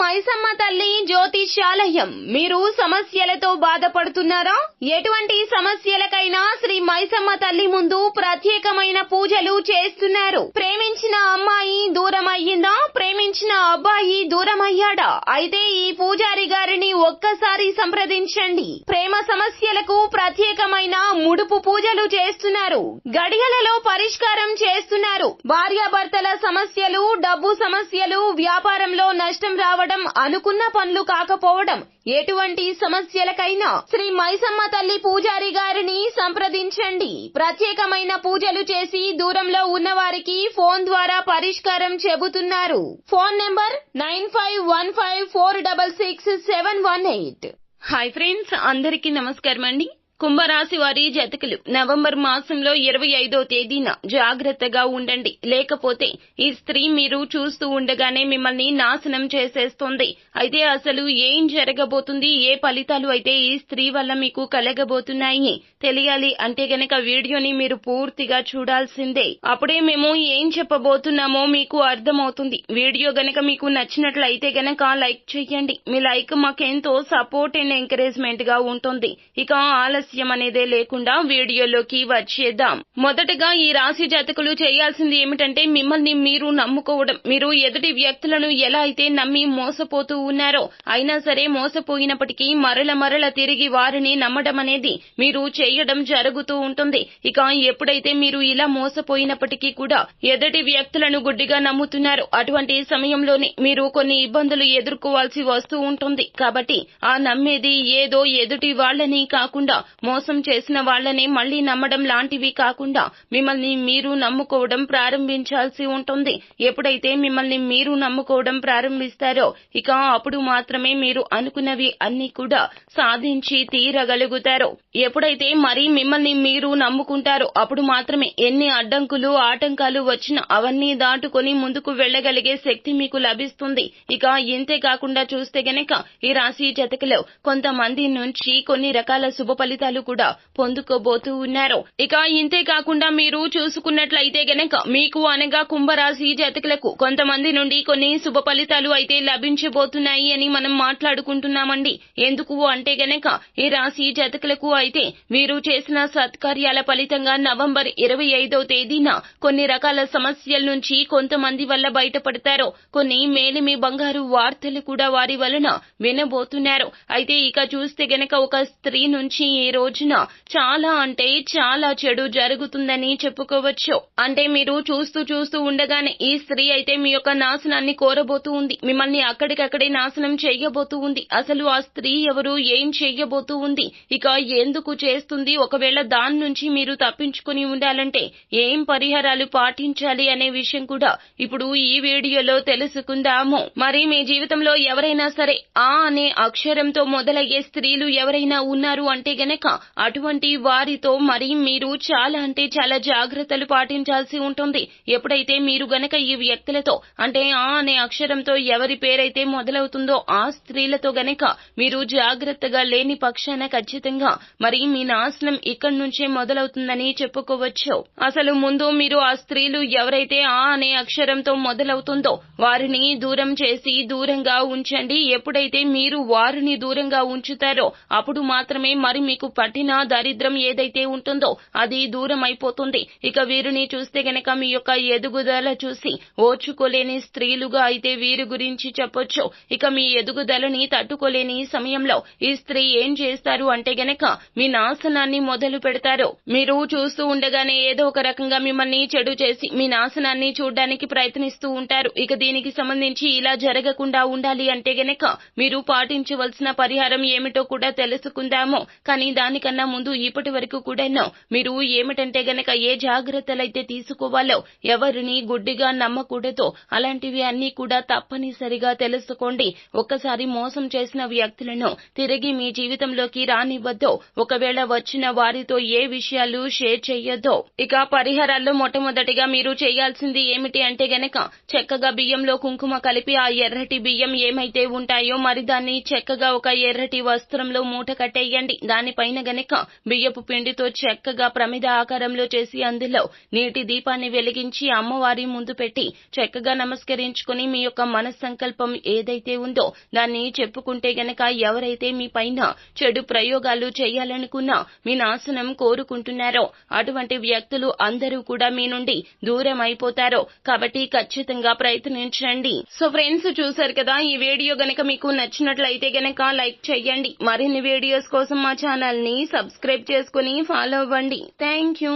మైసమ్మ తల్లి జ్యోతిష్యాలయం. మీరు సమస్యలతో బాధపడుతున్నారా? ఎటువంటి సమస్యలకైనా శ్రీ మైసమ్మ తల్లి ముందు ప్రత్యేకమైన పూజలు చేస్తున్నారు. ప్రేమించిన అమ్మాయి దూరం అయ్యిందా? ప్రేమించిన అబ్బాయి దూరం అయ్యాడా? అయితే ఈ పూజారి గారిని ఒక్కసారి సంప్రదించండి. ప్రేమ సమస్యలకు ప్రత్యేకమైన ముడుపు పూజలు చేస్తున్నారు. గడియలలో పరిష్కారం చేస్తున్నారు. భార్యాభర్తల సమస్యలు, డబ్బు సమస్యలు, వ్యాపారంలో నష్టం రావడం, అనుకున్న పనులు కాకపోవడం, ఎటువంటి సమస్యలకైనా శ్రీ మైసమ్మ తల్లి పూజారి గారిని సంప్రదించండి. ప్రత్యేకమైన పూజలు చేసి దూరంలో ఉన్న వారికి ఫోన్ ద్వారా పరిష్కారం చెబుతున్నారు. Phone number 9515466718. హాయ్ ఫ్రెండ్స్, అందరికీ నమస్కారం అండి. కుంభరాశి వారి జాతకులు నవంబర్ మాసంలో 25వ తేదీన జాగ్రత్తగా ఉండండి. లేకపోతే ఈ స్త్రీ మీరు చూస్తూ ఉండగానే మిమ్మల్ని నాశనం చేసేస్తుంది. అయితే అసలు ఏం జరగబోతుంది, ఏ ఫలితాలు అయితే ఈ స్త్రీ వల్ల మీకు కలగబోతున్నాయి తెలియాలి అంటే గనక వీడియోని మీరు పూర్తిగా చూడాల్సిందే. అప్పుడే మేము ఏం చెప్పబోతున్నామో మీకు అర్థమవుతుంది. వీడియో గనక మీకు నచ్చినట్లయితే గనక లైక్ చేయండి. మీ లైక్ మాకెంతో సపోర్ట్ అండ్ ఎంకరేజ్మెంట్ గా ఉంటుంది. ఇక ఆలస్యం అనేదే లేకుండా వీడియోలోకి వచ్చేద్దాం. మొదటగా ఈ రాశి జాతకులు చేయాల్సింది ఏమిటంటే మిమ్మల్ని మీరు నమ్ముకోవడం. మీరు ఎదుటి వ్యక్తులను ఎలా అయితే నమ్మి మోసపోతూ ఉన్నారో, అయినా సరే మోసపోయినప్పటికీ మరల తిరిగి వారిని నమ్మడం అనేది మీరు చేయడం జరుగుతూ ఉంటుంది. ఇక ఎప్పుడైతే మీరు ఇలా మోసపోయినప్పటికీ కూడా ఎదుటి వ్యక్తులను గుడ్డిగా నమ్ముతున్నారో అటువంటి సమయంలోనే మీరు కొన్ని ఇబ్బందులు ఎదుర్కోవాల్సి వస్తూ ఉంటుంది. కాబట్టి ఆ నమ్మేది ఏదో ఎదుటి వాళ్ళని కాకుండా మోసం చేసిన వాళ్లనే మళ్లీ నమ్మడం లాంటివి కాకుండా మిమ్మల్ని మీరు నమ్ముకోవడం ప్రారంభించాల్సి ఉంటుంది. ఎప్పుడైతే మిమ్మల్ని మీరు నమ్ముకోవడం ప్రారంభిస్తారో ఇక అప్పుడు మాత్రమే మీరు అనుకున్నవి అన్ని కూడా సాధించి తీరగలుగుతారు. ఎప్పుడైతే మరి మిమ్మల్ని మీరు నమ్ముకుంటారో అప్పుడు మాత్రమే ఎన్ని అడ్డంకులు, ఆటంకాలు వచ్చినా అవన్నీ దాటుకొని ముందుకు వెళ్లగలిగే శక్తి మీకు లభిస్తుంది. ఇక ఇంతే కాకుండా చూస్తే గనక ఈ రాశి జాతకులు కొంతమంది నుంచి కొన్ని రకాల శుభ ఫలితాలు కూడా పొందుకోబోతూ ఉన్నారు. ఇక ఇంతే కాకుండా మీరు చూసుకున్నట్లయితే గనక మీకు అనగా కుంభరాశి జాతకులకు కొంతమంది నుండి కొన్ని శుభ ఫలితాలు అయితే లభించబోతున్నాయి అని మనం మాట్లాడుకుంటున్నామండి. ఎందుకు అంటే గనక ఈ రాశి జాతకులకు అయితే వీరు చేసిన సత్కార్యాల ఫలితంగా నవంబర్ 25వ తేదీన కొన్ని రకాల సమస్యల నుంచి కొంతమంది వల్ల బయటపడతారు. కొన్ని మేలిమి బంగారు వార్తలు కూడా వారి వలన వినబోతున్నారు. అయితే ఇక చూస్తే గనక ఒక స్త్రీ నుంచి ఈ రోజున చాలా అంటే చాలా చెడు జరుగుతుందని చెప్పుకోవచ్చు. అంటే మీరు చూస్తూ ఉండగానే ఈ స్త్రీ అయితే మీ యొక్క నాశనాన్ని కోరబోతూ ఉంది. మిమ్మల్ని అక్కడికక్కడే నాశనం చేయబోతూ ఉంది. అసలు ఆ స్త్రీ ఎవరు, ఏం చేయబోతూ ఉంది, ఇక ఎందుకు చేస్తుంది, ఒకవేళ దాని నుంచి మీరు తప్పించుకుని ఉండాలంటే ఏం పరిహారాలు పాటించాలి అనే విషయం కూడా ఇప్పుడు ఈ వీడియోలో తెలుసుకుందాము. మరి మీ జీవితంలో ఎవరైనా సరే ఆ అనే అక్షరంతో మొదలయ్యే స్త్రీలు ఎవరైనా ఉన్నారు అంటే గనక అటువంటి వారితో మరి మీరు చాలా అంటే చాలా జాగ్రత్తలు పాటించాల్సి ఉంటుంది. ఎప్పుడైతే మీరు గనక ఈ వ్యక్తులతో అంటే ఆ అనే అక్షరంతో ఎవరి పేరైతే మొదలవుతుందో ఆ స్త్రీలతో గనక మీరు జాగ్రత్తగా లేని పక్షాన ఖచ్చితంగా మరి మీ నాశనం ఇక్కడి నుంచే మొదలవుతుందని చెప్పుకోవచ్చు. అసలు ముందు మీరు ఆ స్త్రీలు ఎవరైతే ఆ అనే అక్షరంతో మొదలవుతుందో వారిని దూరం చేసి దూరంగా ఉంచండి. ఎప్పుడైతే మీరు వారిని దూరంగా ఉంచుతారో అప్పుడు మాత్రమే మరి మీకు పట్టిన దరిద్రం ఏదైతే ఉంటుందో అది దూరం అయిపోతుంది. ఇక వీరిని చూస్తే గనక మీ యొక్క ఎదుగుదల చూసి ఓర్చుకోలేని స్త్రీలుగా అయితే వీరి గురించి చెప్పొచ్చు. ఇక మీ ఎదుగుదలని తట్టుకోలేని సమయంలో ఈ స్త్రీ ఏం చేస్తారు అంటే గనక మీ నాశనాన్ని మొదలు పెడతారు. మీరు చూస్తూ ఉండగానే ఏదో ఒక రకంగా మిమ్మల్ని చెడు చేసి మీ నాశనాన్ని చూడడానికి ప్రయత్నిస్తూ ఉంటారు. ఇక దీనికి సంబంధించి ఇలా జరగకుండా ఉండాలి అంటే గనక మీరు పాటించవలసిన పరిహారం ఏమిటో కూడా తెలుసుకుందాము. కానీ దానికన్నా ముందు ఇప్పటి వరకు కూడా మీరు ఏమిటంటే గనక ఏ జాగ్రత్తలైతే తీసుకోవాలో, ఎవరిని గుడ్డిగా నమ్మకూడదో అలాంటివి అన్ని కూడా తప్పనిసరిగా తెలుసుకోండి. ఒక్కసారి మోసం చేసిన వ్యక్తులను తిరిగి మీ జీవితంలోకి రానివ్వద్దు. ఒకవేళ వచ్చిన వారితో ఏ విషయాలు షేర్ చెయ్యొద్దు. ఇక పరిహారాల్లో మొట్టమొదటిగా మీరు చేయాల్సింది ఏమిటి అంటే గనక చక్కగా బియ్యంలో కుంకుమ కలిపి ఆ ఎర్రటి బియ్యం ఏమైతే ఉంటాయో మరి దాన్ని చక్కగా ఒక ఎర్రటి వస్త్రంలో మూట కట్టేయండి. దానిపైన పైన గనక బియ్యపు పిండితో చక్కగా ప్రమిద ఆకారంలో చేసి అందులో నీటి దీపాన్ని వెలిగించి అమ్మవారి ముందు పెట్టి చక్కగా నమస్కరించుకుని మీ యొక్క మనస్సంకల్పం ఏదైతే ఉందో దాన్ని చెప్పుకుంటే గనక ఎవరైతే మీ పైన చెడు ప్రయోగాలు చేయాలనుకున్నా మీ నాశనం కోరుకుంటున్నారో అటువంటి వ్యక్తులు అందరూ కూడా మీ నుండి దూరం అయిపోతారో కాబట్టి ఖచ్చితంగా ప్రయత్నించండి. సో ఫ్రెండ్స్, చూసారు కదా, ఈ వీడియో గనక మీకు నచ్చినట్లయితే గనక లైక్ చేయండి. మరిన్ని వీడియోస్ కోసం మా ఛానల్ ని సబ్స్క్రైబ్ చేసుకుని ఫాలో అవ్వండి. Thank you.